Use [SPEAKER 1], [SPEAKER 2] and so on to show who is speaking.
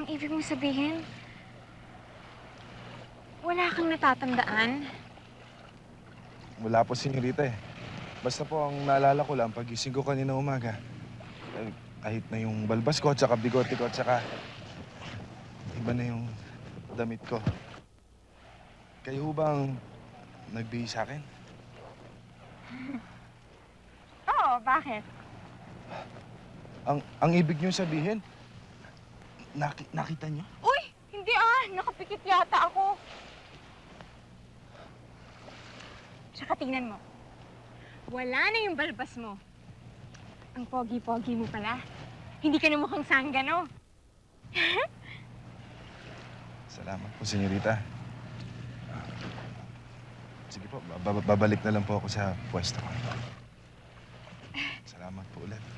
[SPEAKER 1] Ang ibig mong sabihin, wala kang natatandaan?
[SPEAKER 2] Wala po, senyorita eh. Basta po ang naalala ko lang, pagising ko kanina umaga, kahit na yung balbas ko, tsaka bigote ko, tsaka iba na yung damit ko. Kayo ho bang nagbihis sa akin?
[SPEAKER 1] Oo, bakit?
[SPEAKER 2] Ang ibig niyo sabihin, nakita niyo?
[SPEAKER 1] Uy! Hindi nakapikit yata ako. Tsaka tingnan mo. Wala na yung balbas mo. Ang pogi-pogi mo pala. Hindi ka na mukhang sanggano.
[SPEAKER 2] Salamat po, senyorita. Sige po, babalik na lang po ako sa pwesto ko. Salamat po ulit.